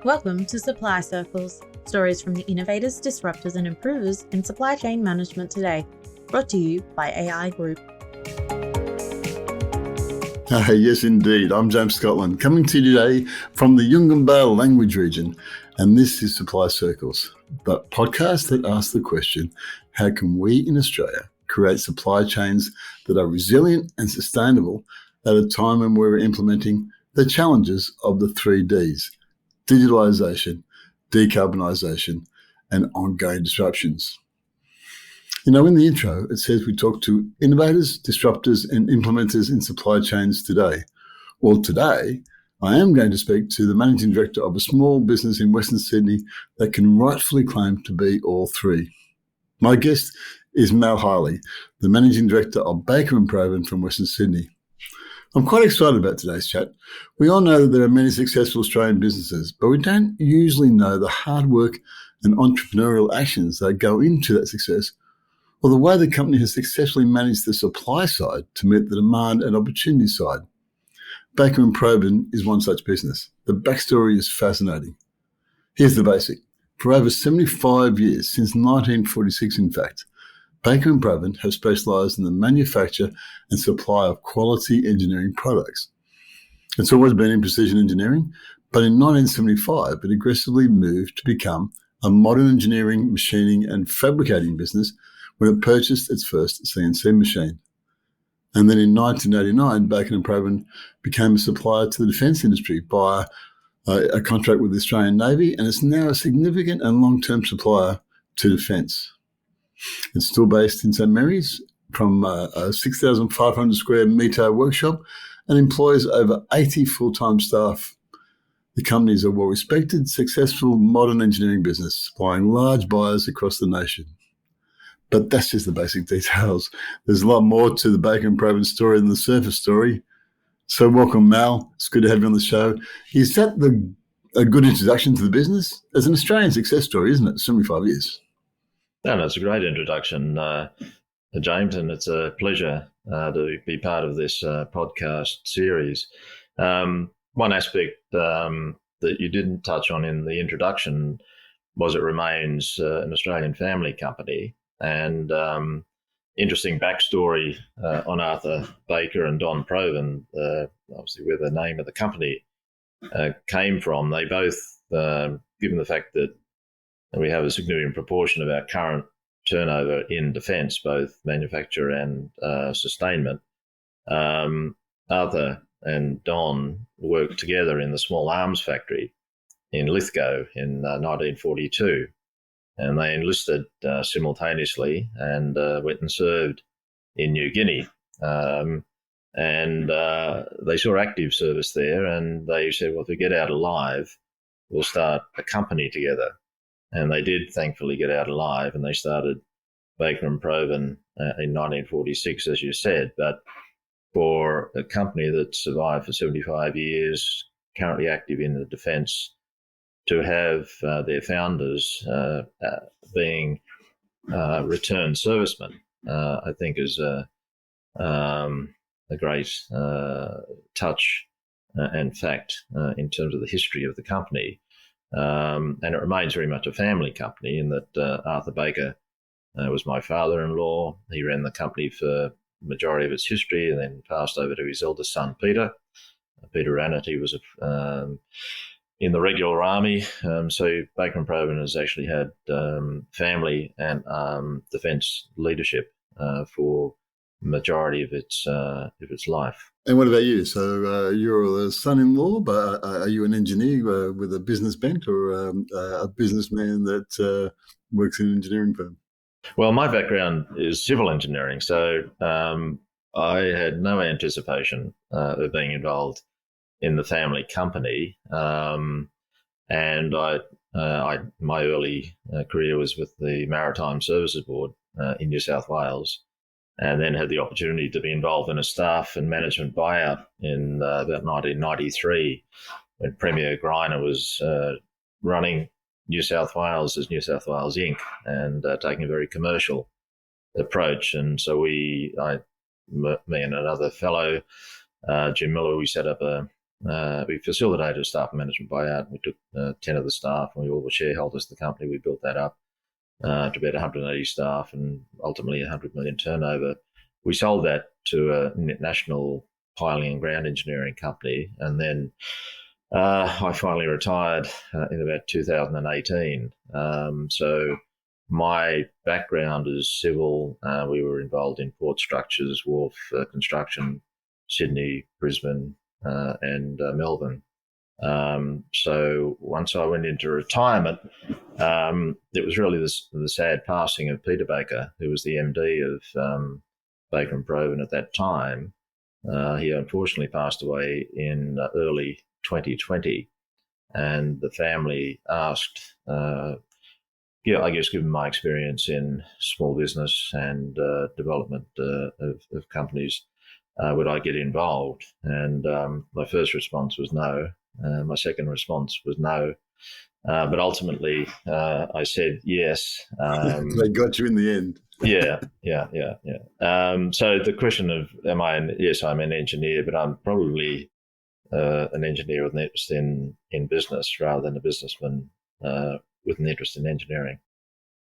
Welcome to Supply Circles, stories from the innovators, disruptors and improvers in supply chain management today, brought to you by AI Group. Yes, indeed. I'm James Scotland, coming to you today from the Yunganbale language region, and this is Supply Circles, the podcast that asks the question, how can we in Australia create supply chains that are resilient and sustainable at a time when we're implementing the challenges of the 3Ds: digitalisation, decarbonisation, and ongoing disruptions. You know, in the intro, it says we talk to innovators, disruptors, and implementers in supply chains today. Well, today, I am going to speak to the managing director of a small business in Western Sydney that can rightfully claim to be all three. My guest is Mal Hiley, the managing director of Baker & Provan from Western Sydney. I'm quite excited about today's chat. We all know that there are many successful Australian businesses, but we don't usually know the hard work and entrepreneurial actions that go into that success, or the way the company has successfully managed the supply side to meet the demand and opportunity side. Baker & Provan is one such business. The backstory is fascinating. Here's the basic. For over 75 years, since 1946 in fact, Baker & Provan have specialised in the manufacture and supply of quality engineering products. It's always been in precision engineering, but in 1975 it aggressively moved to become a modern engineering, machining and fabricating business when it purchased its first CNC machine. And then in 1989, Baker & Provan became a supplier to the defence industry via a contract with the Australian Navy, and it's now a significant and long-term supplier to defence. It's still based in St Mary's from a 6,500 square metre workshop and employs over 80 full-time staff. The company is a well-respected, successful, modern engineering business supplying large buyers across the nation. But that's just the basic details. There's a lot more to the Baker & Provan story than the surface story. So welcome, Mal. It's good to have you on the show. Is that a good introduction to the business? As an Australian success story, isn't it? 75 years. No, it's a great introduction, James, and it's a pleasure to be part of this podcast series. One aspect that you didn't touch on in the introduction was it remains an Australian family company, and interesting backstory on Arthur Baker and Don Provan, obviously where the name of the company came from. They both, given the fact that we have a significant proportion of our current turnover in defence, both manufacture and sustainment. Arthur and Don worked together in the small arms factory in Lithgow in 1942, and they enlisted simultaneously and went and served in New Guinea. And they saw active service there, and they said, well, if we get out alive, we'll start a company together. And they did, thankfully, get out alive, and they started Baker & Provan in 1946, as you said. But for a company that survived for 75 years, currently active in the defence, to have their founders being returned servicemen, I think is a great touch and fact in terms of the history of the company. And it remains very much a family company in that Arthur Baker was my father-in-law. He ran the company for the majority of its history and then passed over to his eldest son, Peter. Peter ran it. He was in the regular army. So Baker & Provan has actually had family and defence leadership for the majority of its life. And what about you? So you're a son-in-law, but are you an engineer with a business bent, or a businessman that works in an engineering firm? Well, my background is civil engineering, so I had no anticipation of being involved in the family company, and my early career was with the Maritime Services Board in New South Wales, and then had the opportunity to be involved in a staff and management buyout in about 1993 when Premier Greiner was running New South Wales as New South Wales Inc. and taking a very commercial approach. And so me and another fellow, Jim Miller, we set up a we facilitated a staff management buyout. We took 10 of the staff, and we all were shareholders of the company. We built that up to about 180 staff and ultimately 100 million turnover. We sold that to a national piling and ground engineering company, and then I finally retired in about 2018. So my background is civil. We were involved in port structures, wharf construction, Sydney, Brisbane, and Melbourne. So once I went into retirement, it was really the sad passing of Peter Baker, who was the MD of Baker and Provan at that time. He unfortunately passed away in early 2020, and the family asked, I guess given my experience in small business and development of companies, would I get involved? And my first response was no. My second response was no. But ultimately, I said yes. They got you in the end. Yeah. So the question of yes, I'm an engineer, but I'm probably an engineer with an interest in business rather than a businessman with an interest in engineering.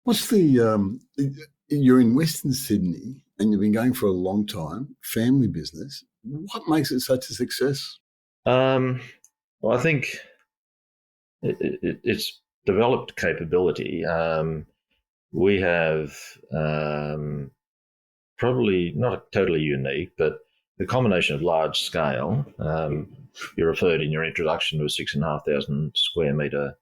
What's you're in Western Sydney and you've been going for a long time, family business. What makes it such a success? Well, I think it's developed capability. We have probably not totally unique, but the combination of large scale. You referred in your introduction to a 6,500 square metre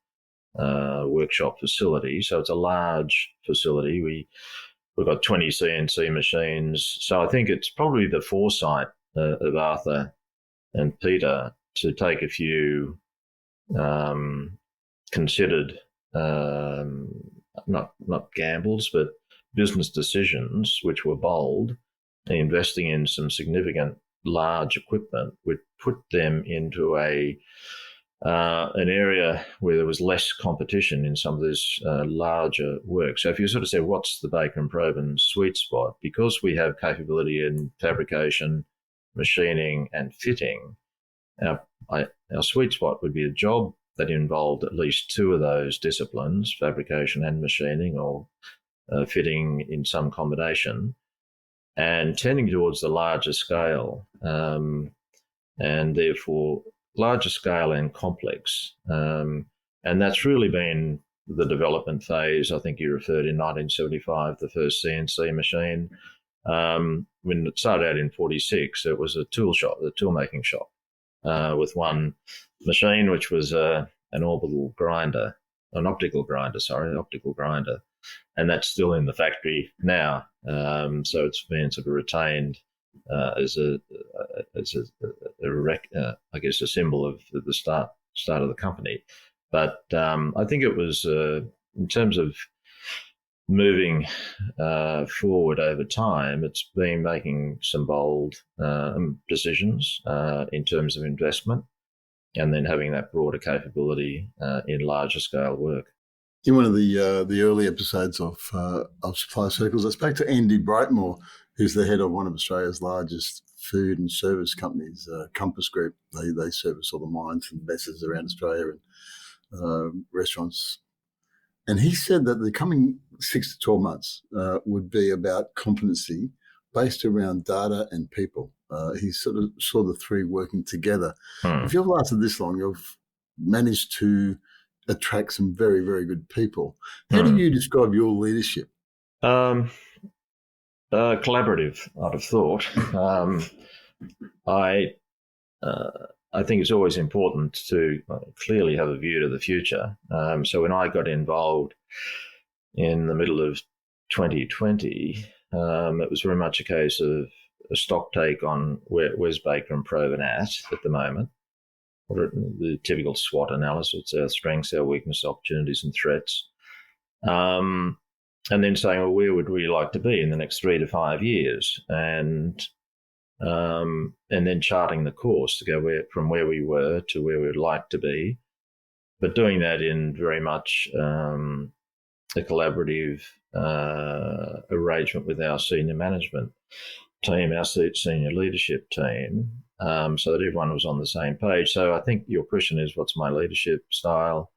workshop facility. So it's a large facility. We've got 20 CNC machines. So I think it's probably the foresight of Arthur and Peter to take a few considered, not gambles, but business decisions, which were bold, investing in some significant large equipment, would put them into an area where there was less competition in some of this larger work. So if you sort of say, what's the Baker and Provan sweet spot? Because we have capability in fabrication, machining, and fitting, our sweet spot would be a job that involved at least two of those disciplines, fabrication and machining, or fitting in some combination, and tending towards the larger scale, and therefore larger scale and complex. And that's really been the development phase. I think you referred in 1975, the first CNC machine. When it started out in 46, it was a tool shop, the tool making shop, with one machine, which was an optical grinder. And that's still in the factory now. So it's been sort of retained as a symbol of the start of the company. But I think it was in terms of moving forward over time, it's been making some bold decisions in terms of investment, and then having that broader capability in larger scale work. In one of the early episodes of Supplier Circles, I spoke to Andy Brightmore, who's the head of one of Australia's largest food and service companies, Compass Group. They service all the mines and messes around Australia and restaurants. And he said that the coming 6 to 12 months would be about competency based around data and people. He sort of saw the three working together. If you've lasted this long, you've managed to attract some very, very good people. How do you describe your leadership? Collaborative, I'd have thought. I think it's always important to clearly have a view to the future. So when I got involved in the middle of 2020, it was very much a case of a stock take on where's Baker and Provan at the moment. What are the typical SWOT analysis, our strengths, our weaknesses, opportunities and threats. And then saying, well, where would we like to be in the next 3 to 5 years? And then charting the course to go from where we were to where we would like to be, but doing that in very much a collaborative arrangement with our senior management team, our senior leadership team, so that everyone was on the same page. So I think your question is, what's my leadership style?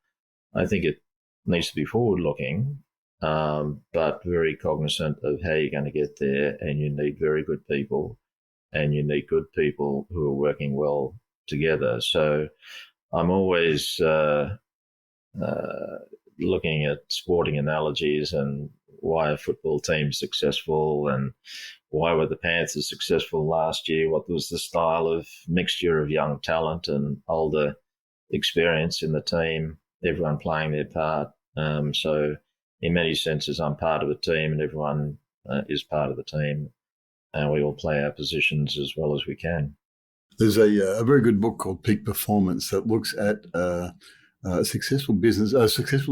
I think it needs to be forward-looking, but very cognizant of how you're going to get there, and you need very good people, and you need good people who are working well together. So I'm always looking at sporting analogies and why a football team's successful and why were the Panthers successful last year, what was the style of mixture of young talent and older experience in the team, everyone playing their part. So in many senses, I'm part of a team and everyone is part of the team, and we all play our positions as well as we can. There's a very good book called Peak Performance that looks at successful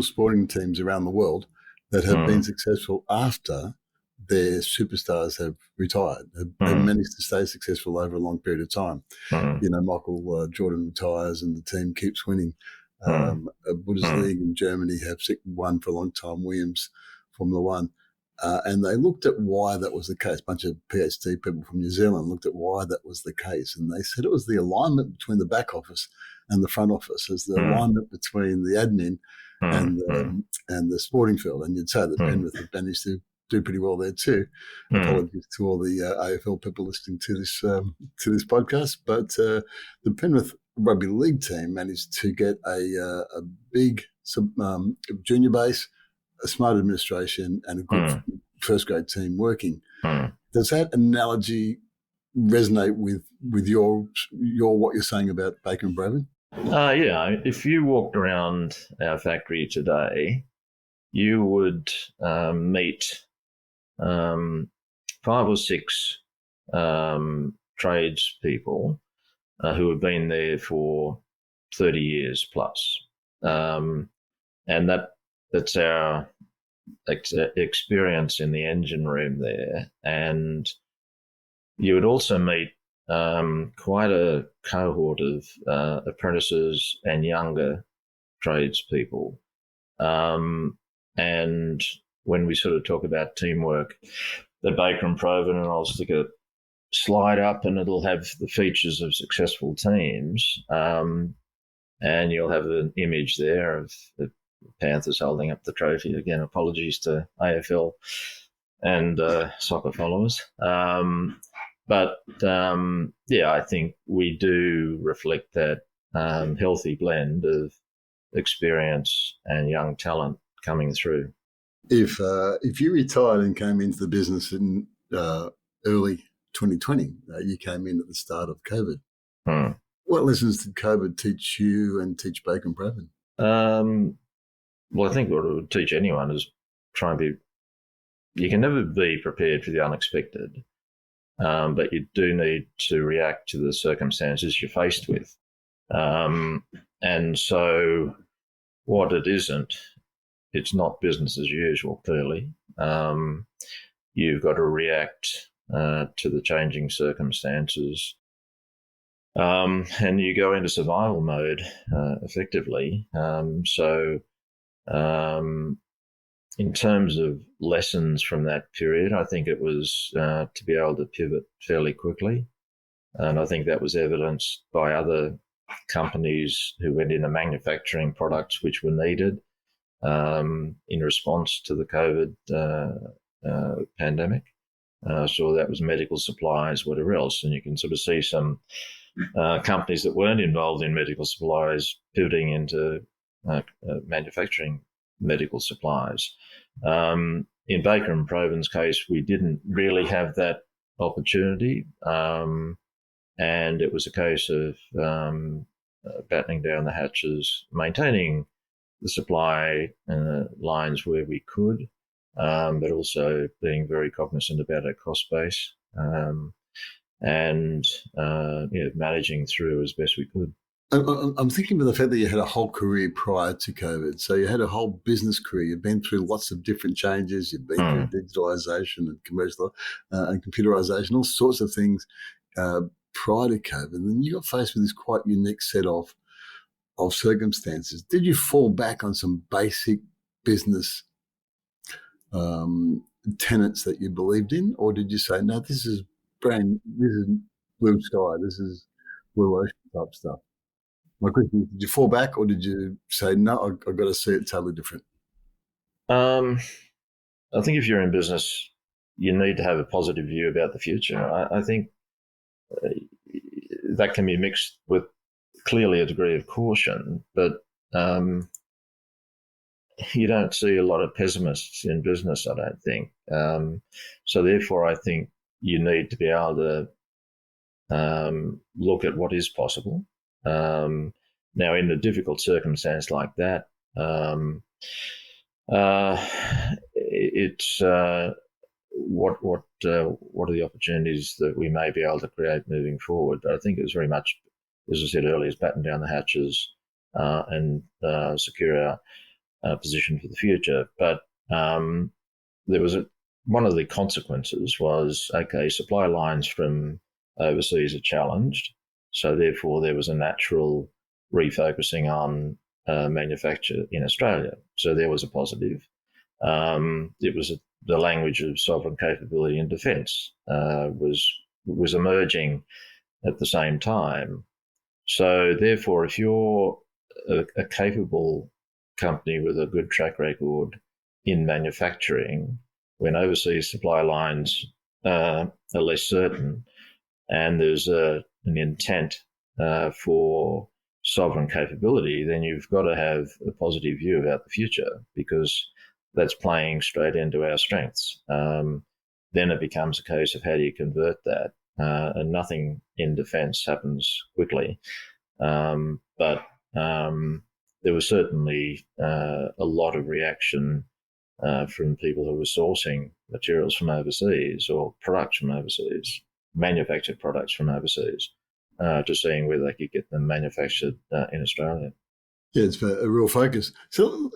sporting teams around the world that have been successful after their superstars have retired, have managed to stay successful over a long period of time. Michael Jordan retires and the team keeps winning. Bundesliga in Germany have won for a long time, Williams, Formula One. And they looked at why that was the case. A bunch of PhD people from New Zealand looked at why that was the case. And they said it was the alignment between the back office and the front office, as the alignment between the admin and the sporting field. And you'd say that Penrith have managed to do pretty well there too. Apologies to all the AFL people listening to this podcast. But the Penrith rugby league team managed to get a big junior base, a smart administration, and a good first grade team working. Does that analogy resonate with your what you're saying about Baker and Provan? Yeah, if you walked around our factory today, you would meet 5 or 6 tradespeople who have been there for 30 years plus. And that's our experience in the engine room there. And you would also meet quite a cohort of apprentices and younger tradespeople. And when we sort of talk about teamwork, the Baker and Provan, and I'll stick a slide up and it'll have the features of successful teams. And you'll have an image there of the Panthers holding up the trophy. Again, apologies to AFL and soccer followers. But I think we do reflect that healthy blend of experience and young talent coming through. If you retired and came into the business in early 2020, you came in at the start of COVID. What lessons did COVID teach you and teach Baker and Provan? Well, I think what it would teach anyone is try and you can never be prepared for the unexpected, but you do need to react to the circumstances you're faced with. And so what it isn't, it's not business as usual, clearly. You've got to react to the changing circumstances. And you go into survival mode effectively. In terms of lessons from that period, I think it was to be able to pivot fairly quickly. And I think that was evidenced by other companies who went into manufacturing products which were needed in response to the COVID pandemic. So that was medical supplies, whatever else. And you can sort of see some companies that weren't involved in medical supplies pivoting into manufacturing medical supplies. In Baker and Provan's case, we didn't really have that opportunity. And it was a case of battening down the hatches, maintaining the supply lines where we could, but also being very cognizant about our cost base and managing through as best we could. I'm thinking of the fact that you had a whole career prior to COVID. So you had a whole business career. You've been through lots of different changes. You've been through digitalisation and commercial and computerisation, all sorts of things prior to COVID. And then you got faced with this quite unique set of circumstances. Did you fall back on some basic business tenets that you believed in, or did you say, no, this is blue sky. This is blue ocean type stuff. My question is, did you fall back or did you say, no, I've got to see it totally different? I think if you're in business, you need to have a positive view about the future. I think that can be mixed with clearly a degree of caution, but you don't see a lot of pessimists in business, I don't think. So therefore, I think you need to be able to look at what is possible. Now, in a difficult circumstance like that, it's what are the opportunities that we may be able to create moving forward? I think it was very much, as I said earlier, is batten down the hatches and secure our position for the future. But there was one of the consequences was, okay, supply lines from overseas are challenged, so therefore there was a natural refocusing on manufacture in Australia. So there was a positive. It was the language of sovereign capability and defence was emerging at the same time. So therefore, if you're a capable company with a good track record in manufacturing, when overseas supply lines are less certain, and there's an intent for sovereign capability, then you've got to have a positive view about the future, because that's playing straight into our strengths. Then it becomes a case of how do you convert that, and nothing in defence happens quickly. But there was certainly a lot of reaction from people who were sourcing materials from overseas or products from overseas, manufactured products from overseas, to seeing whether they could get them manufactured in Australia. Yeah, it's a real focus. So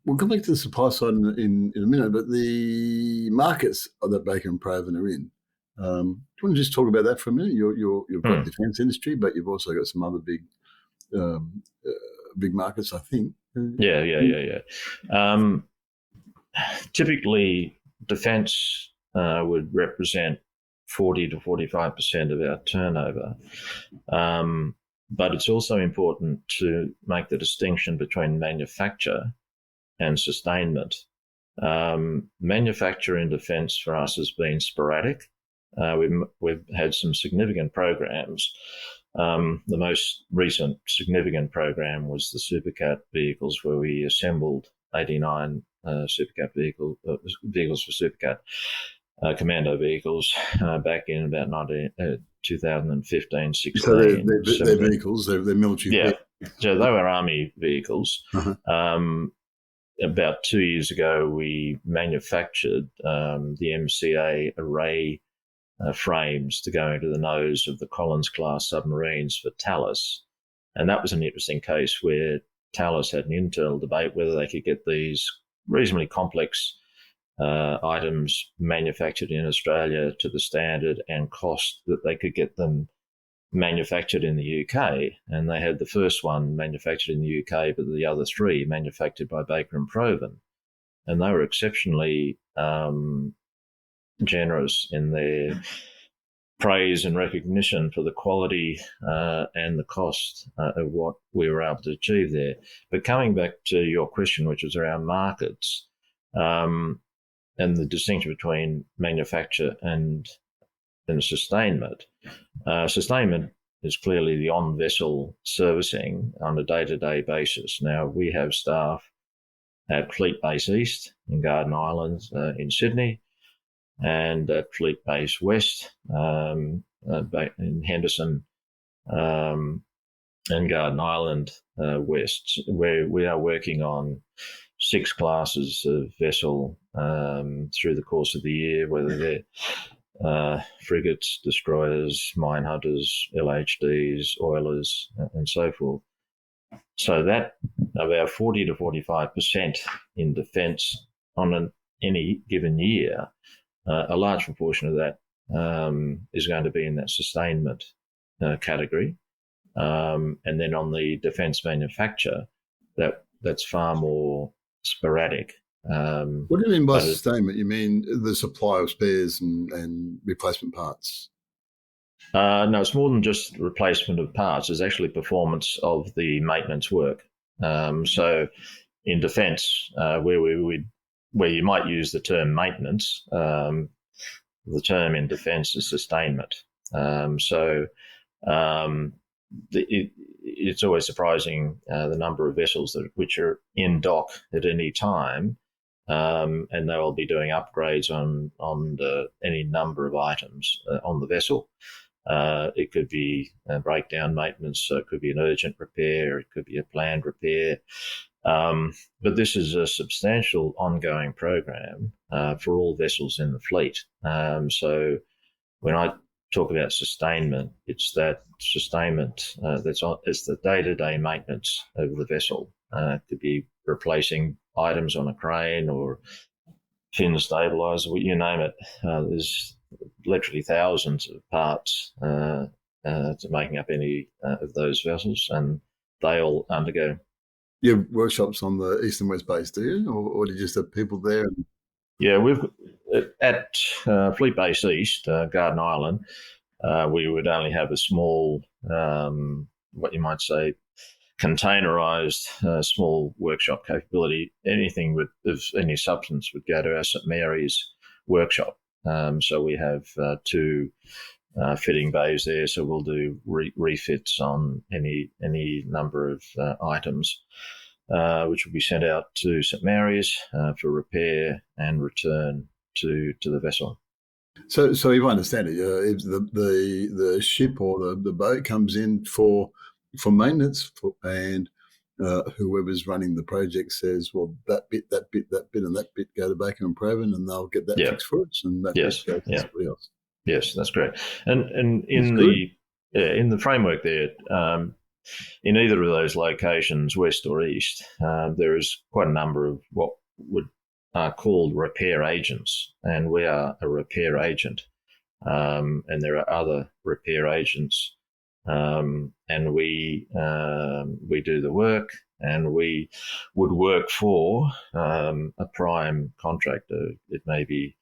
we'll come back to the supply side in a minute, but the markets that Baker and Provan are in, do you want to just talk about that for a minute? You've got defence industry, but you've also got some other big markets, I think. Yeah. Typically, defence would represent 40 to 45% of our turnover. But it's also important to make the distinction between manufacture and sustainment. Manufacture in defence for us has been sporadic. We've had some significant programs. The most recent significant program was the Supercat vehicles, where we assembled 89 Supercat vehicles for Supercat commando vehicles back in about 2015, 16. So they're vehicles, they're military vehicles. So they were army vehicles. Uh-huh. About 2 years ago, we manufactured the MCA array frames to go into the nose of the Collins-class submarines for Thales. And that was an interesting case where Thales had an internal debate whether they could get these reasonably complex items manufactured in Australia to the standard and cost that they could get them manufactured in the UK. And they had the first one manufactured in the UK, but the other three manufactured by Baker and Provan. And they were exceptionally generous in their praise and recognition for the quality and the cost of what we were able to achieve there. But coming back to your question, which was around markets, and the distinction between manufacture and sustainment. Sustainment is clearly the on-vessel servicing on a day-to-day basis. Now, we have staff at Fleet Base East in Garden Island in Sydney, and at Fleet Base West in Henderson and Garden Island West, where we are working on 6 classes of vessel through the course of the year, whether they're frigates, destroyers, mine hunters, LHDs, oilers, and so forth. So that about 40 to 45% in defence on any given year, a large proportion of that is going to be in that sustainment category. And then on the defence manufacture, that's far more sporadic. What do you mean by sustainment? You mean the supply of spares and replacement parts? No, it's more than just replacement of parts. It's actually performance of the maintenance work. So in defence, where you might use the term maintenance, the term in defence is sustainment. It's always surprising the number of vessels which are in dock at any time, and they will be doing upgrades on any number of items on the vessel. It could be breakdown maintenance, so it could be an urgent repair, it could be a planned repair. But this is a substantial ongoing program for all vessels in the fleet. So when I talk about sustainment, it's that sustainment it's the day-to-day maintenance of the vessel. It could be replacing items on a crane or fin stabilizer, you name it. There's literally thousands of parts to making up any of those vessels, and they all undergo. You have workshops on the east and west base, do you, or do you just have people there? Yeah, we've at Fleet Base East, Garden Island. We would only have a small, what you might say, containerised small workshop capability. Anything of any substance would go to our St Mary's workshop. So we have two fitting bays there, so we'll do refits on any number of items, which will be sent out to St Mary's for repair and return to the vessel. So if I understand it, if the ship or the boat comes in for maintenance, and whoever's running the project says, well, that bit, and that bit go to Baker and Provan, and they'll get that fixed for us, and that bit goes to somebody else. Yes, that's correct. And in the framework there, in either of those locations, west or east, there is quite a number of what are called repair agents, and we are a repair agent, and there are other repair agents, and we do the work, and we would work for a prime contractor. It may be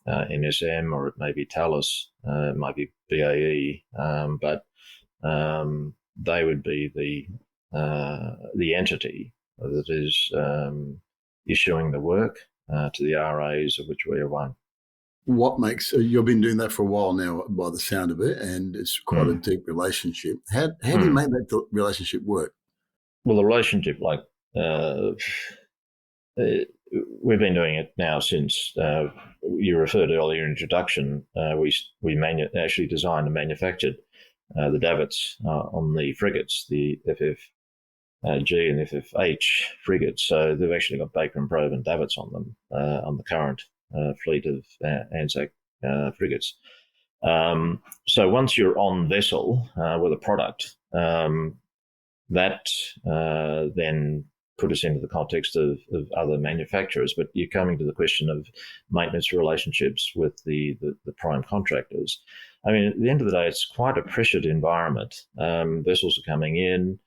NSM, or it may be Thales, it might be BAE, but they would be the entity that is issuing the work to the RAs, of which we are one. What makes you've been doing that for a while now, by the sound of it, and it's quite a deep relationship. How do you make that relationship work? Well, the relationship, we've been doing it now since you referred earlier in introduction. We actually designed and manufactured the davits on the frigates, the FFG and FFH frigates. So they've actually got Baker and Provan davits on them on the current fleet of ANZAC frigates. So once you're on vessel with a product, that then put us into the context of other manufacturers. But you're coming to the question of maintenance relationships with the prime contractors. I mean, at the end of the day, it's quite a pressured environment. Vessels are coming in.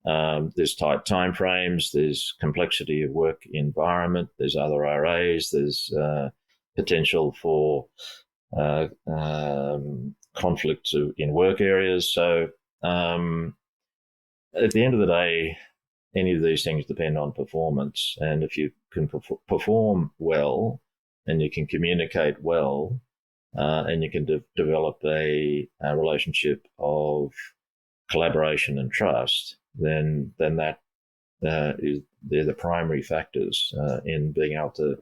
There's tight timeframes. There's complexity of work environment. There's other RAs. There's potential for conflict in work areas. So at the end of the day, any of these things depend on performance. And if you can perform well, and you can communicate well, and you can develop a relationship of collaboration and trust, then that they're the primary factors in being able to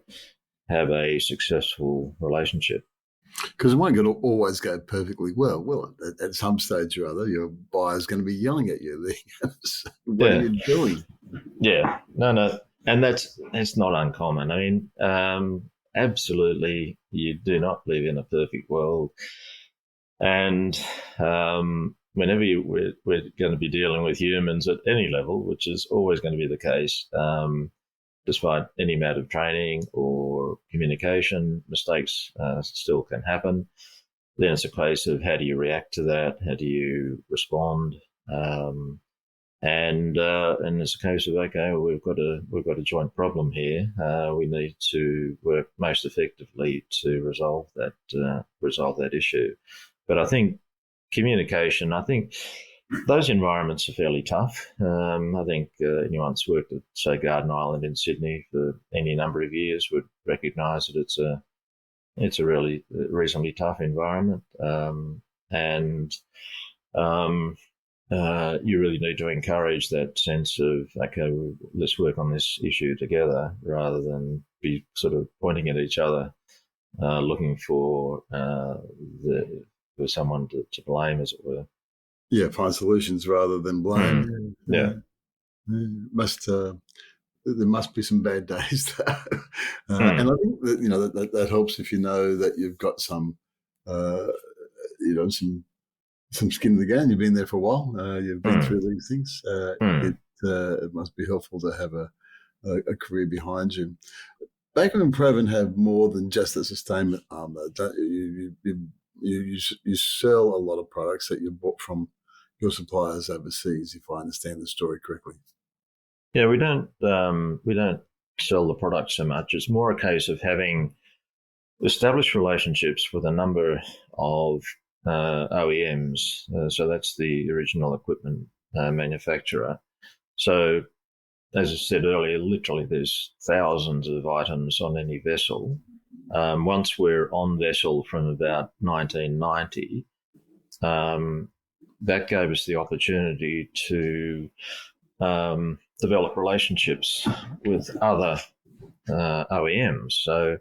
have a successful relationship. Because it won't always go perfectly well, will it? At some stage or other, your buyer's going to be yelling at you. What are you doing? Yeah, no, and that's not uncommon. I mean, absolutely, you do not live in a perfect world, and whenever we're going to be dealing with humans at any level, which is always going to be the case, despite any amount of training or communication, mistakes still can happen. Then it's a case of how do you react to that? How do you respond? And it's a case of, okay, well, we've got a joint problem here. We need to work most effectively to resolve that issue. But I think communication, I think those environments are fairly tough. I think anyone that's worked at, say, Garden Island in Sydney for any number of years would recognise that it's a really reasonably tough environment, and you really need to encourage that sense of, okay, well, let's work on this issue together, rather than be sort of pointing at each other, looking for someone to blame, as it were. Yeah, find solutions rather than blame. Yeah. There must be some bad days there. And I think that, that helps if you know that you've got some skin in the game. You've been there for a while. You've been through these things. It must be helpful to have a career behind you. Baker and Provan have more than just a sustainment arm, though, don't you? You sell a lot of products that you bought from your suppliers overseas, if I understand the story correctly. Yeah, we don't sell the product so much. It's more a case of having established relationships with a number of OEMs. So that's the original equipment manufacturer. So, as I said earlier, literally there's thousands of items on any vessel. Once we're on vessel from about 1990, that gave us the opportunity to develop relationships with other OEMs. So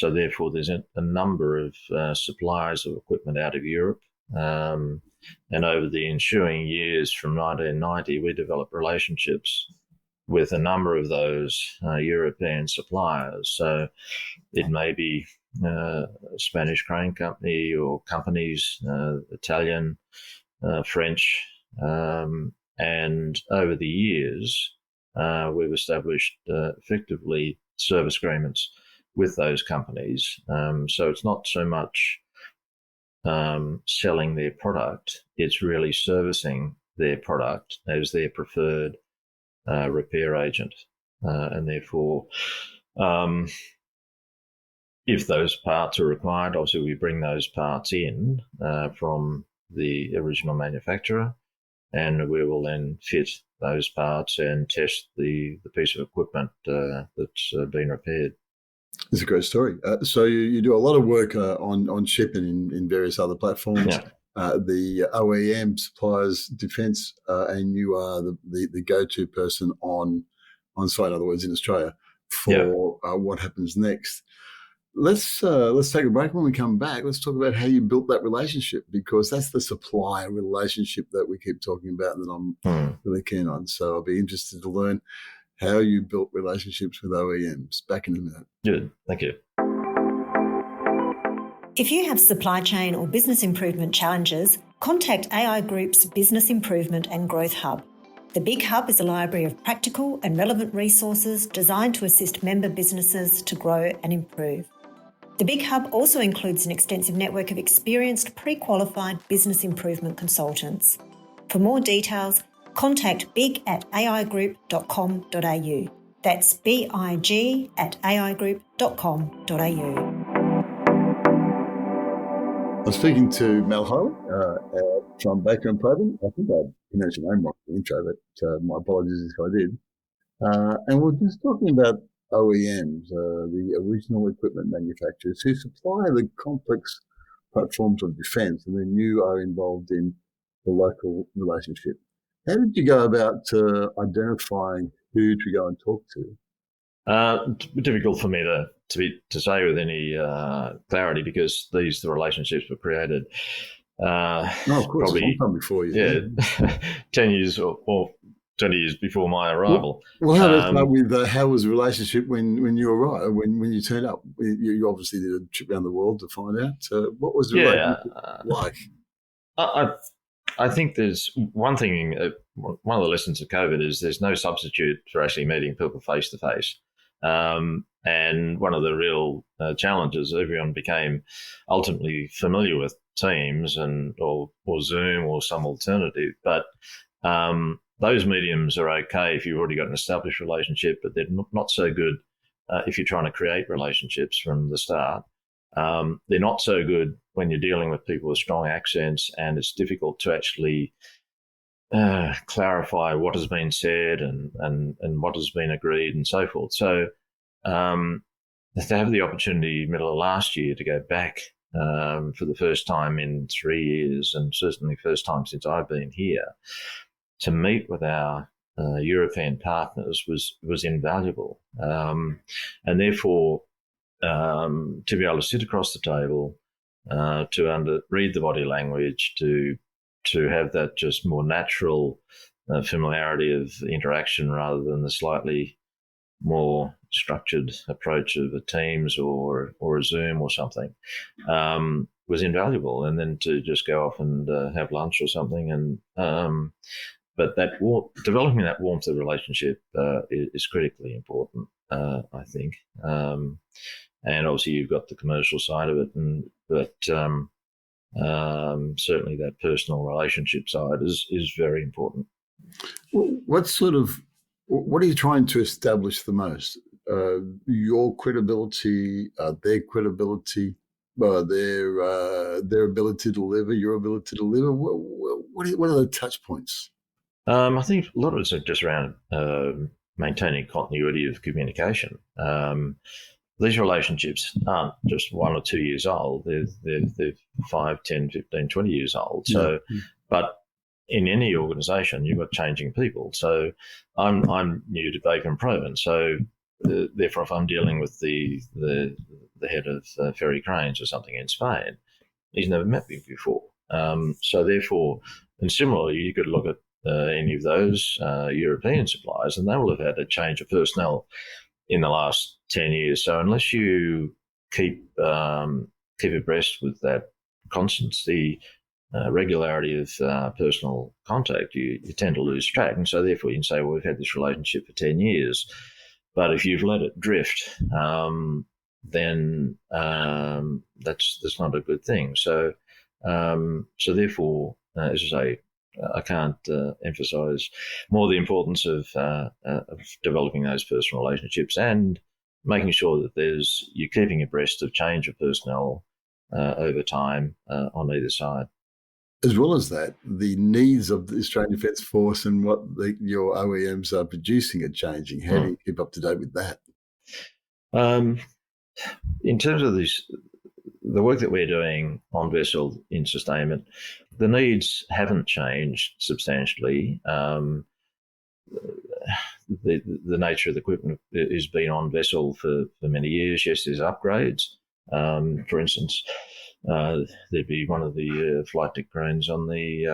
therefore, there's a number of suppliers of equipment out of Europe. And over the ensuing years from 1990, we developed relationships with a number of those European suppliers. So it may be a Spanish crane company or companies, Italian, French, and over the years, we've established effectively service agreements with those companies. So it's not so much selling their product, it's really servicing their product as their preferred repair agent. And therefore, if those parts are required, obviously we bring those parts in from the original manufacturer, and we will then fit those parts and test the piece of equipment that's been repaired. It's a great story. So you do a lot of work on shipping in various other platforms. Yeah. The OEM suppliers defence, and you are the go-to person on site, in other words, in Australia for what happens next. Let's take a break. When we come back, let's talk about how you built that relationship, because that's the supplier relationship that we keep talking about and that I'm really keen on. So I'll be interested to learn how you built relationships with OEMs. Back in a minute. Good. Thank you. If you have supply chain or business improvement challenges, contact AI Group's Business Improvement and Growth Hub. The Big Hub is a library of practical and relevant resources designed to assist member businesses to grow and improve. The Big Hub also includes an extensive network of experienced pre-qualified business improvement consultants. For more details, contact big@aigroup.com.au. That's big@aigroup.com.au. I'm speaking to Mal Hiley from Baker and Provan. I think I pronounced your name right in the intro, but my apologies if I did. And we're just talking about OEMs, the original equipment manufacturers who supply the complex platforms of defence, and then you are involved in the local relationship. How did you go about identifying who to go and talk to? Difficult for me to say with any clarity, because the relationships were created. Of course, probably a long time before you. Yeah, 10 years or 20 years before my arrival. Well, how about start with how was the relationship when you arrived, when you turned up? You obviously did a trip around the world to find out. What was the relationship like? I think there's one thing, one of the lessons of COVID is there's no substitute for actually meeting people face to face. And one of the real challenges, everyone became ultimately familiar with Teams or Zoom or some alternative. But those mediums are okay if you've already got an established relationship, but they're not so good if you're trying to create relationships from the start. They're not so good when you're dealing with people with strong accents, and it's difficult to actually clarify what has been said and what has been agreed and so forth. So to have the opportunity middle of last year to go back for the first time in 3 years, and certainly first time since I've been here, to meet with our European partners was invaluable. And therefore, to be able to sit across the table, to read the body language, to have that just more natural familiarity of interaction rather than the slightly more structured approach of a Teams or a Zoom or something, was invaluable. And then to just go off and have lunch or something, and but developing that warmth of relationship is critically important, I think. And obviously you've got the commercial side of it, but certainly that personal relationship side is very important. What are you trying to establish the most? Your credibility, their credibility, their ability to deliver, your ability to deliver. What are the touch points? I think a lot of it's just around maintaining continuity of communication. These relationships aren't just 1 or 2 years old. They're 5, 10, 15, 20 years old. So, but in any organisation, you've got changing people. So I'm new to Bacon Provan. So therefore, if I'm dealing with the head of Ferry Cranes or something in Spain, he's never met me before. So therefore, and similarly, you could look at any of those European suppliers, and they will have had a change of personnel in the last 10 years. So unless you keep abreast with that constancy, regularity of personal contact, you tend to lose track. And so therefore you can say, well, we've had this relationship for 10 years. But if you've let it drift, then that's not a good thing. So therefore, as I say, I can't emphasise more the importance of developing those personal relationships and making sure that you're keeping abreast of change of personnel over time on either side. As well as that, the needs of the Australian Defence Force and what your OEMs are producing are changing. How do you keep up to date with that? In terms of the work that we're doing on vessel in sustainment, the needs haven't changed substantially. The nature of the equipment has been on vessel for many years. Yes, there's upgrades. For instance, there'd be one of the flight deck cranes on the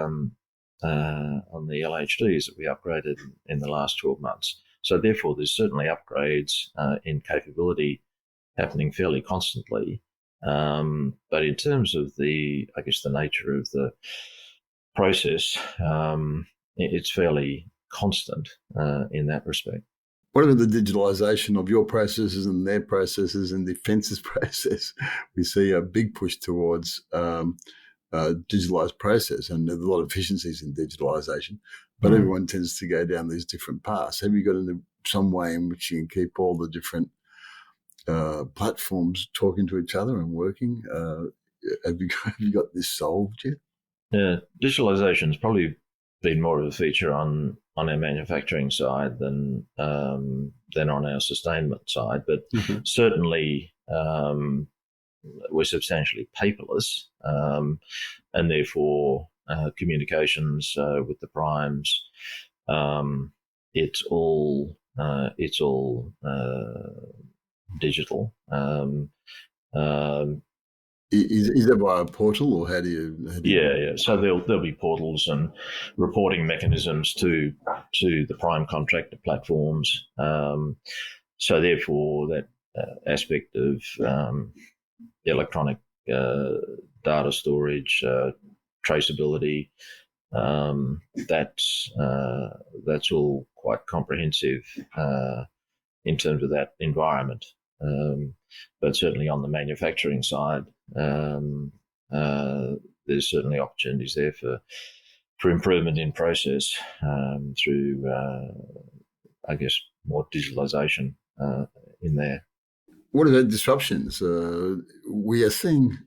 LHDs that we upgraded in the last 12 months. So therefore, there's certainly upgrades in capability happening fairly constantly. But in terms of the nature of the process, it's fairly constant in that respect. What about the digitalisation of your processes and their processes and Defence's process? We see a big push towards digitalised process, and there's a lot of efficiencies in digitalisation, but everyone tends to go down these different paths. Have you got some way in which you can keep all the different platforms talking to each other and working? Have you got this solved yet? Yeah, digitalisation has probably been more of a feature on our manufacturing side than on our sustainment side, but certainly we're substantially paperless, and therefore communications with the primes, it's all digital. Is that via a portal, or how do you? Yeah. So there'll be portals and reporting mechanisms to the prime contractor platforms. So therefore, that aspect of electronic data storage, traceability, that's all quite comprehensive in terms of that environment. But certainly on the manufacturing side, there's certainly opportunities there for improvement in process through, more digitalisation in there. What about disruptions? We are seeing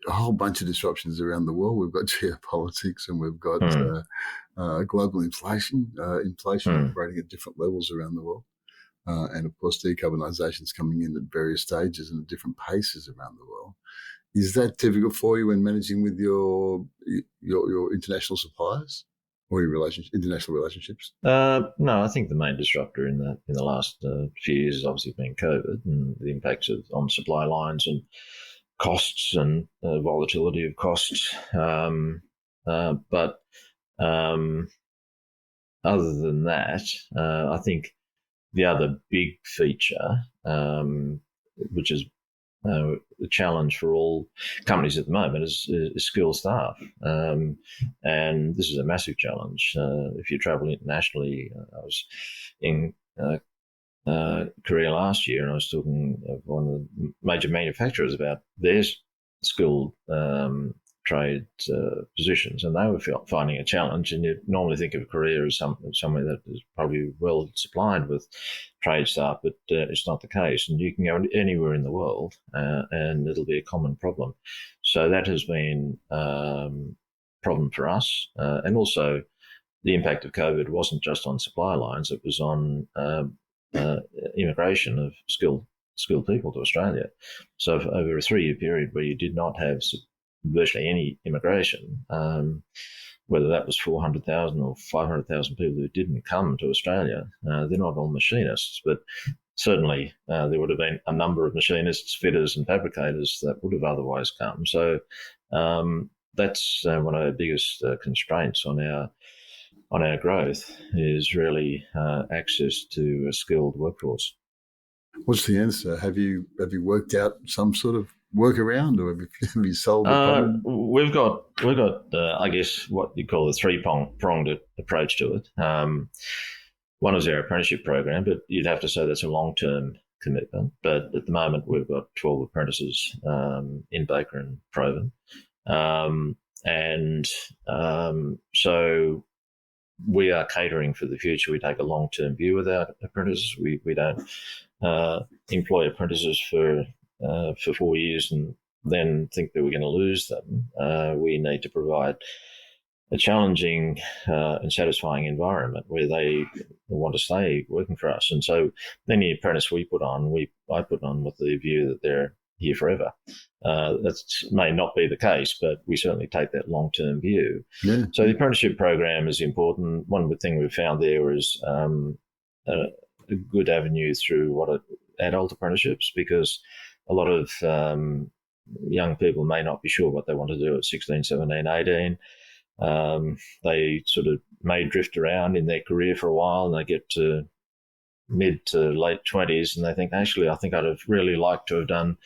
a whole bunch of disruptions around the world. We've got geopolitics and we've got global inflation operating at different levels around the world. And of course, decarbonisation is coming in at various stages and at different paces around the world. Is that difficult for you when managing with your international suppliers or your international relationships? No, I think the main disruptor in the last few years has obviously been COVID and the impacts on supply lines and costs and volatility of costs. But other than that, I think the other big feature, which is a challenge for all companies at the moment, is skilled staff. And this is a massive challenge. If you travel internationally, I was in Korea last year and I was talking of one of the major manufacturers about their skilled trade positions, and they were finding a challenge. And you normally think of Korea as somewhere that is probably well supplied with trade staff, but it's not the case. And you can go anywhere in the world, and it'll be a common problem. So that has been a problem for us, and also the impact of COVID wasn't just on supply lines; it was on immigration of skilled people to Australia. So over a 3-year period where you did not have virtually any immigration, whether that was 400,000 or 500,000 people who didn't come to Australia. They're not all machinists, but certainly there would have been a number of machinists, fitters and fabricators that would have otherwise come. So that's one of our biggest constraints on our growth is really access to a skilled workforce. What's the answer? Have you worked out some sort of workaround, or have you solved the problem? We've got I guess what you call a three-pronged approach to it. One is our apprenticeship program, but you'd have to say that's a long-term commitment. But at the moment, we've got 12 apprentices in Baker and Provan, so we are catering for the future. We take a long-term view with our apprentices. We don't employ apprentices for 4 years and then think that we're going to lose them. We need to provide a challenging and satisfying environment where they want to stay working for us. And so any apprentice I put on with the view that they're here forever. That may not be the case, but we certainly take that long-term view. Yeah. So the apprenticeship program is important. One thing we've found there is a good avenue through adult apprenticeships, because a lot of young people may not be sure what they want to do at 16, 17, 18. They sort of may drift around in their career for a while, and they get to mid to late 20s and they think, actually, I think I'd have really liked to have done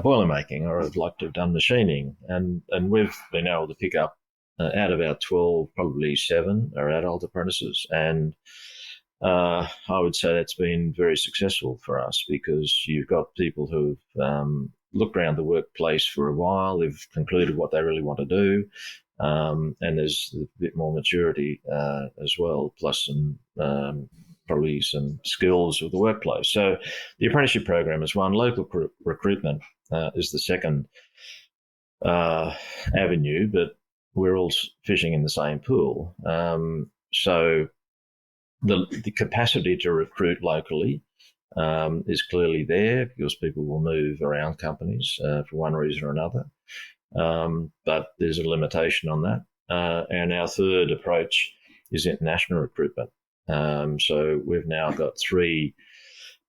boiler making, or I'd like to have done machining. And we've been able to pick up out of our 12, probably 7 are adult apprentices. And I would say that's been very successful for us, because you've got people who've looked around the workplace for a while, they've concluded what they really want to do, and there's a bit more maturity as well, plus some probably some skills of the workplace. So the apprenticeship program is one. Local recruitment is the second avenue, but we're all fishing in the same pool. So the capacity to recruit locally is clearly there, because people will move around companies for one reason or another. But there's a limitation on that. And our third approach is international recruitment. So we've now got 3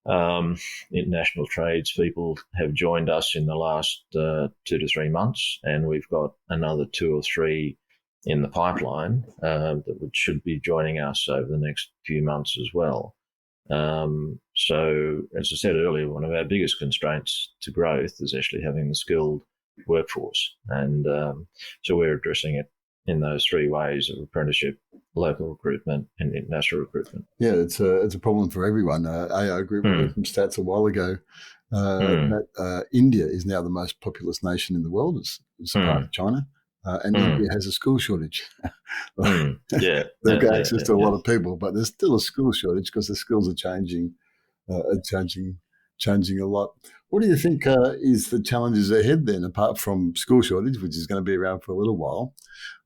international trades people have joined us in the last 2 to 3 months, and we've got another 2 or 3 in the pipeline that should be joining us over the next few months as well. So, as I said earlier, one of our biggest constraints to growth is actually having the skilled workforce, and so we're addressing it in those 3 ways of apprenticeship, local recruitment, and international recruitment. Yeah, it's a problem for everyone. AO Group heard some stats a while ago that India is now the most populous nation in the world. It's part of China, and India has a school shortage. Yeah, they've got access to a lot of people, but there's still a school shortage because the skills are changing changing a lot. What do you think is the challenges ahead then, apart from school shortage, which is going to be around for a little while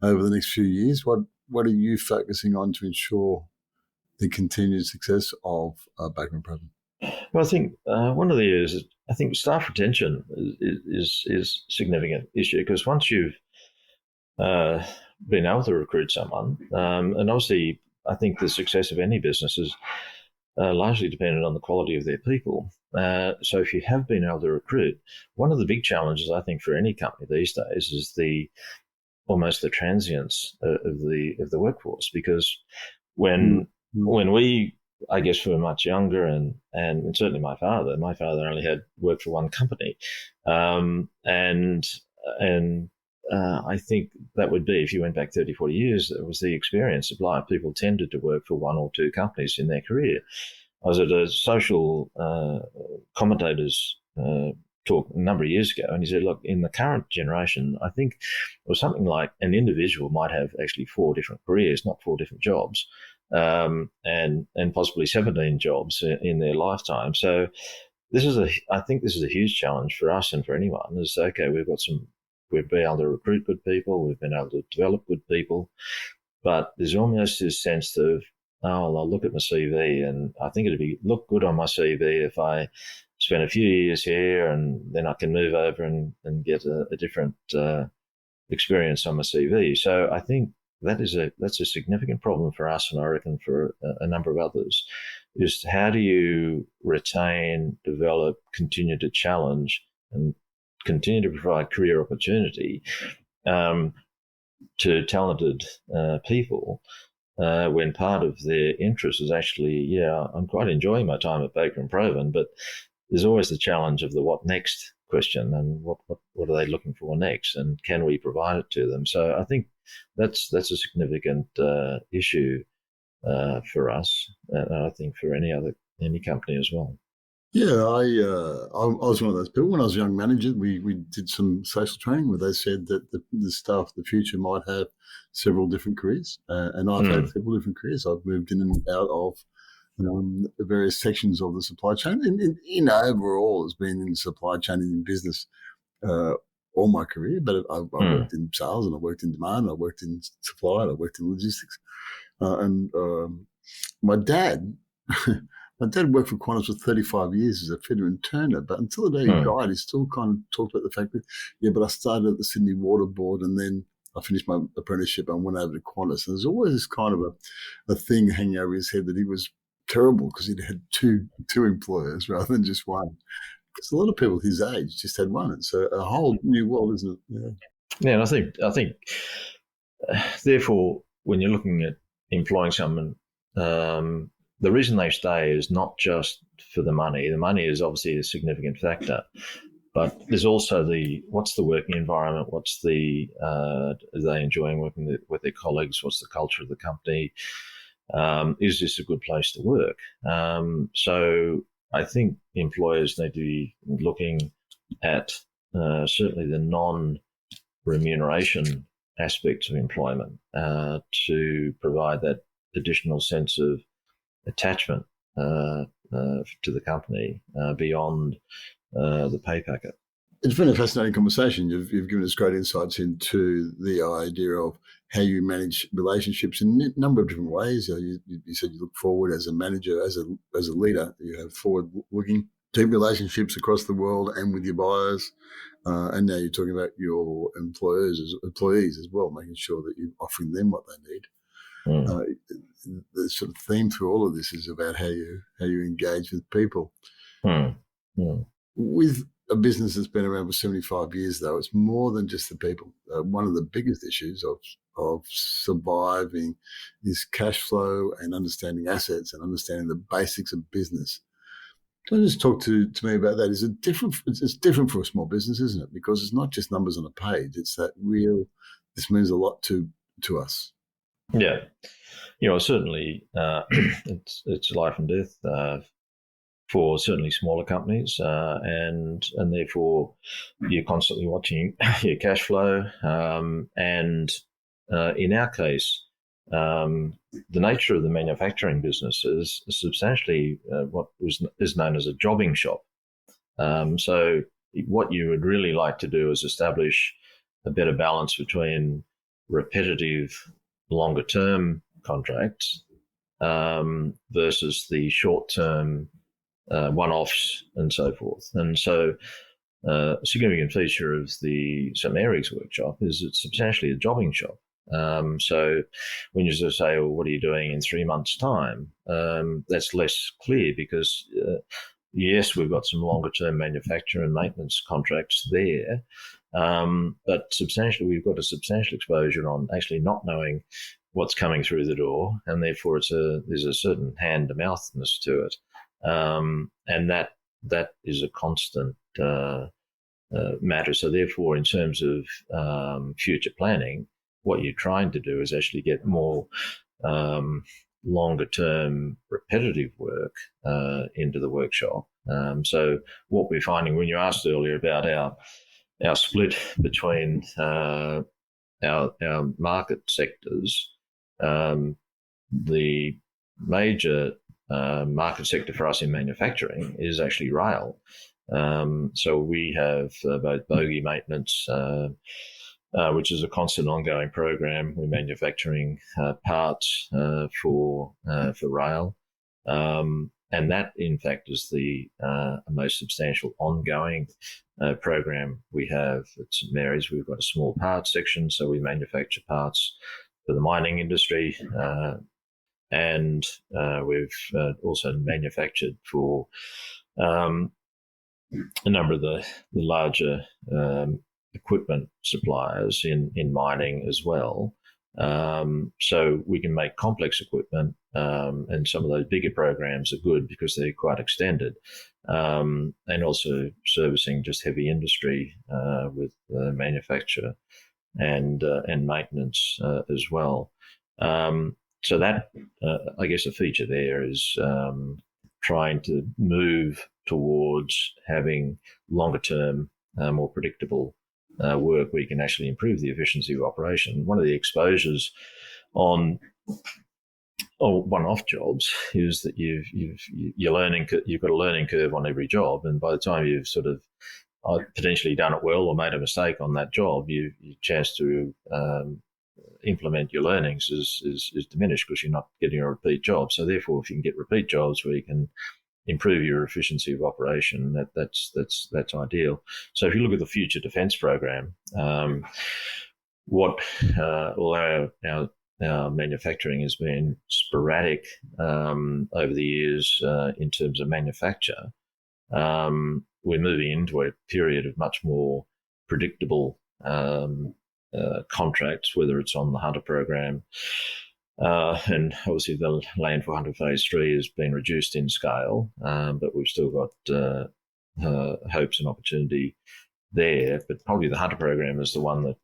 over the next few years? What are you focusing on to ensure the continued success of Baker and Provan? Well, I think one of the areas, I think staff retention is a significant issue, because once you've been able to recruit someone, and obviously I think the success of any business is largely dependent on the quality of their people. So if you have been able to recruit, one of the big challenges I think for any company these days is almost the transience of the workforce, because when we, I guess, were much younger, and certainly my father only had worked for one company, and I think that would be, if you went back 30, 40 years, it was the experience of life. People tended to work for one or two companies in their career. I was at a social commentators talk a number of years ago, and he said, look, in the current generation, I think it was something like an individual might have actually 4 different careers, not 4 different jobs, and possibly 17 jobs in their lifetime. So I think this is a huge challenge for us and for anyone. Is, okay, we've been able to recruit good people, we've been able to develop good people, but there's almost this sense of, I'll look at my CV, and I think it'd look good on my CV if I spend a few years here, and then I can move over and get a different experience on my CV. So I think that's a significant problem for us, and I reckon for a number of others, is how do you retain, develop, continue to challenge, and continue to provide career opportunity to talented people when part of their interest is actually, I'm quite enjoying my time at Baker and Provan, but there's always the challenge of the what next question, and what are they looking for next, and can we provide it to them? So I think that's a significant issue for us, and I think for any company as well. Yeah, I was one of those people. When I was a young manager, we did some social training where they said that the staff of the future might have several different careers, and I've had several different careers. I've moved in and out of the various sections of the supply chain, and overall has been in supply chain and in business all my career. But I worked in sales, and I worked in demand, I worked in supply, and I worked in logistics, and my dad. My dad worked for Qantas for 35 years as a fitter and turner, but until the day he died, he still kind of talked about the fact that, but I started at the Sydney Water Board, and then I finished my apprenticeship and went over to Qantas. And there's always this kind of a thing hanging over his head that he was terrible because he'd had two employers rather than just one. Because a lot of people his age just had one. It's a whole new world, isn't it? Yeah, and I think therefore, when you're looking at employing someone, the reason they stay is not just for the money. The money is obviously a significant factor, but there's also what's the working environment? Are they enjoying working with their colleagues? What's the culture of the company? Is this a good place to work? So I think employers need to be looking at certainly the non-remuneration aspects of employment to provide that additional sense of attachment to the company beyond the pay packet. It's been a fascinating conversation. You've given us great insights into the idea of how you manage relationships in a number of different ways. You said you look forward as a manager, as a leader. You have forward-looking deep relationships across the world and with your buyers. And now you're talking about your employees as well, making sure that you're offering them what they need. The sort of theme through all of this is about how you engage with people. With a business that's been around for 75 years, though, it's more than just the people. One of the biggest issues of surviving is cash flow and understanding assets and understanding the basics of business. Can you just talk to me about that? Is it different? It's different for a small business, isn't it? Because it's not just numbers on a page. It's that this means a lot to us. Yeah. Certainly it's life and death for certainly smaller companies, and therefore you're constantly watching your cash flow. And in our case, the nature of the manufacturing business is substantially what is known as a jobbing shop. So what you would really like to do is establish a better balance between repetitive, longer-term contracts versus the short-term one-offs and so forth. And so a significant feature of the St Mary's workshop is it's substantially a jobbing shop. So when you sort of say, well, what are you doing in 3 months' time? That's less clear because, yes, we've got some longer-term manufacture and maintenance contracts there, but substantially we've got a substantial exposure on actually not knowing what's coming through the door, and therefore there's a certain hand-to-mouthness to it, and that is a constant matter. So therefore, in terms of future planning, what you're trying to do is actually get more longer-term repetitive work into the workshop. So what we're finding, when you asked earlier about our split between our market sectors, the major market sector for us in manufacturing is actually rail. So we have both bogie maintenance, which is a constant ongoing program. We're manufacturing parts for rail. And that, in fact, is the most substantial ongoing program we have at St Mary's. We've got a small parts section, so we manufacture parts for the mining industry. And we've also manufactured for a number of the larger equipment suppliers in mining as well. So we can make complex equipment, and some of those bigger programs are good because they're quite extended, and also servicing just heavy industry with manufacture and maintenance as well. So that, I guess, a feature there is trying to move towards having longer-term, more predictable work where you can actually improve the efficiency of operation. One of the exposures on one-off jobs is that you've got a learning curve on every job, and by the time you've sort of potentially done it well or made a mistake on that job, your chance to implement your learnings is diminished because you're not getting a repeat job. So therefore, if you can get repeat jobs where you can improve your efficiency of operation, that's ideal. So if you look at the Future Defence Program, although our manufacturing has been sporadic over the years in terms of manufacture, we're moving into a period of much more predictable contracts, whether it's on the Hunter program, and obviously the Land for Hunter Phase 3 has been reduced in scale, but we've still got hopes and opportunity there. But probably the Hunter program is the one that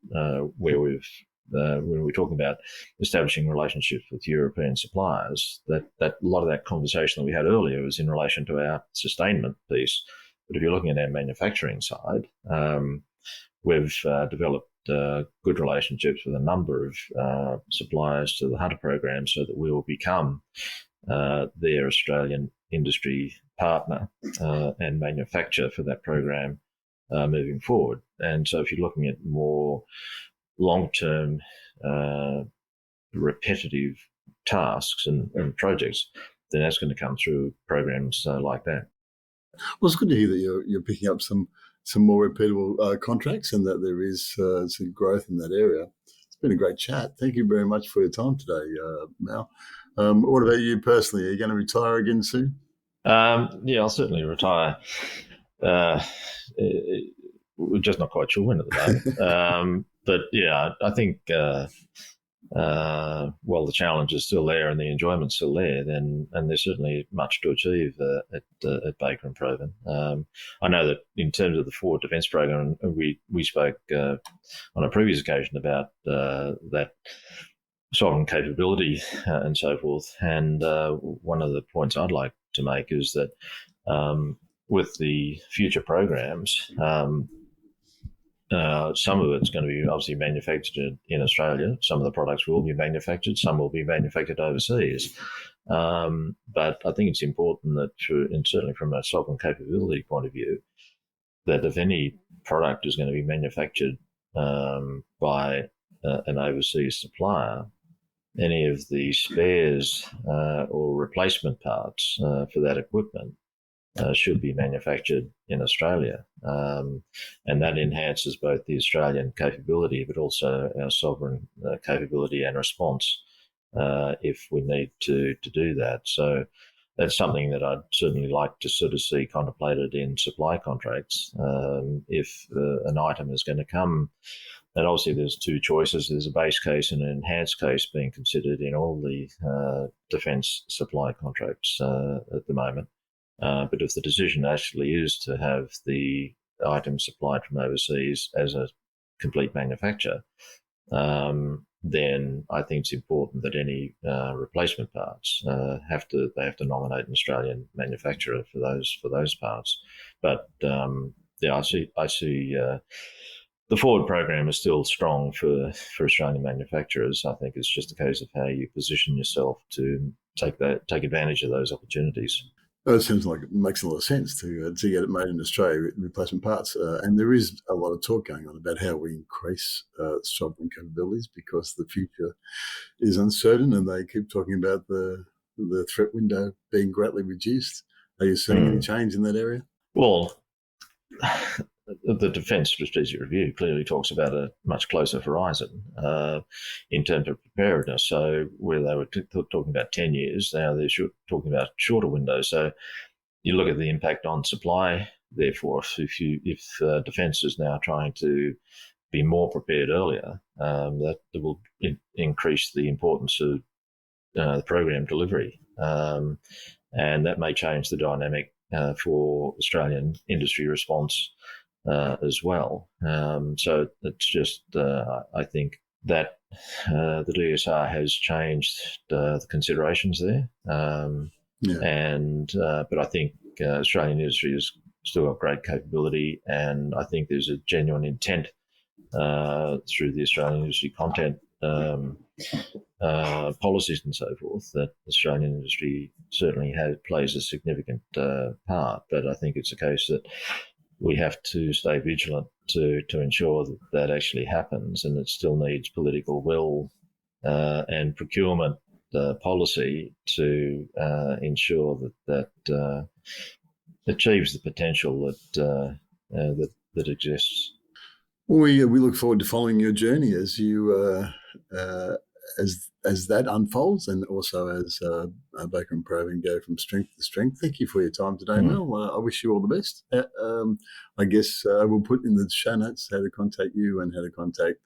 where we've when we're talking about establishing relationships with European suppliers, that a lot of that conversation that we had earlier was in relation to our sustainment piece. But if you're looking at our manufacturing side, we've developed good relationships with a number of suppliers to the Hunter program so that we will become their Australian industry partner and manufacturer for that program moving forward. And so if you're looking at more long-term repetitive tasks and projects, then that's going to come through programs like that. Well, it's good to hear that you're picking up some more repeatable contracts and that there is some growth in that area. It's been a great chat. Thank you very much for your time today, Mal. What about you personally? Are you going to retire again soon? Yeah, I'll certainly retire. We're just not quite sure when at the moment. But yeah, I think while the challenge is still there and the enjoyment's still there, and there's certainly much to achieve at Baker and Provan. I know that in terms of the Forward Defence Program, we spoke on a previous occasion about that sovereign capability and so forth. And one of the points I'd like to make is that with the future programs, some of it's going to be obviously manufactured in Australia. Some of the products will be manufactured. Some will be manufactured overseas. But I think it's important that, and certainly from a sovereign capability point of view, that if any product is going to be manufactured by an overseas supplier, any of the spares or replacement parts for that equipment should be manufactured in Australia. And that enhances both the Australian capability, but also our sovereign capability and response if we need to do that. So that's something that I'd certainly like to sort of see contemplated in supply contracts. If an item is going to come, and obviously there's two choices. There's a base case and an enhanced case being considered in all the defence supply contracts at the moment. But if the decision actually is to have the item supplied from overseas as a complete manufacture, then I think it's important that any replacement parts have to nominate an Australian manufacturer for those parts. But I see the forward program is still strong for Australian manufacturers. I think it's just a case of how you position yourself to take advantage of those opportunities. Well, it seems like it makes a lot of sense to get it made in Australia, replacement parts. And there is a lot of talk going on about how we increase sovereign capabilities, because the future is uncertain, and they keep talking about the threat window being greatly reduced. Are you seeing any change in that area? Well, the Defence Strategic Review clearly talks about a much closer horizon in terms of preparedness. So where they were talking about 10 years, now they're talking about shorter windows. So you look at the impact on supply. Therefore, if Defence is now trying to be more prepared earlier, that will increase the importance of the program delivery, and that may change the dynamic for Australian industry response as well. So it's just, I think that the DSR has changed the considerations there. But I think Australian industry has still got great capability, and I think there's a genuine intent through the Australian industry content policies and so forth that Australian industry certainly plays a significant part. But I think it's a case that we have to stay vigilant to ensure that actually happens, and it still needs political will and procurement policy to ensure that achieves the potential that exists. Well, we look forward to following your journey as you as that unfolds, and also as Baker and Provan go from strength to strength. Thank you for your time today, Mel. I wish you all the best. I guess we'll put in the show notes how to contact you and how to contact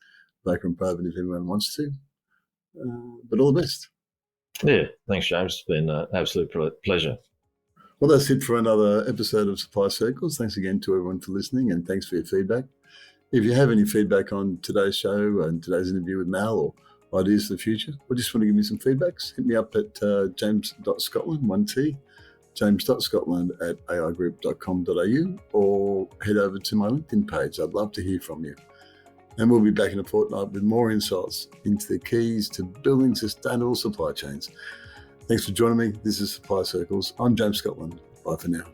Baker and Provan if anyone wants to. But all the best. Yeah, thanks, James. It's been an absolute pleasure. Well, that's it for another episode of Supply Circles. Thanks again to everyone for listening, and thanks for your feedback. If you have any feedback on today's show and today's interview with Mal, or ideas for the future, or just want to give me some feedbacks, hit me up at james.scotland, 1T, james.scotland@aigroup.com.au, or head over to my LinkedIn page. I'd love to hear from you. And we'll be back in a fortnight with more insights into the keys to building sustainable supply chains. Thanks for joining me. This is Supply Circles. I'm James Scotland. Bye for now.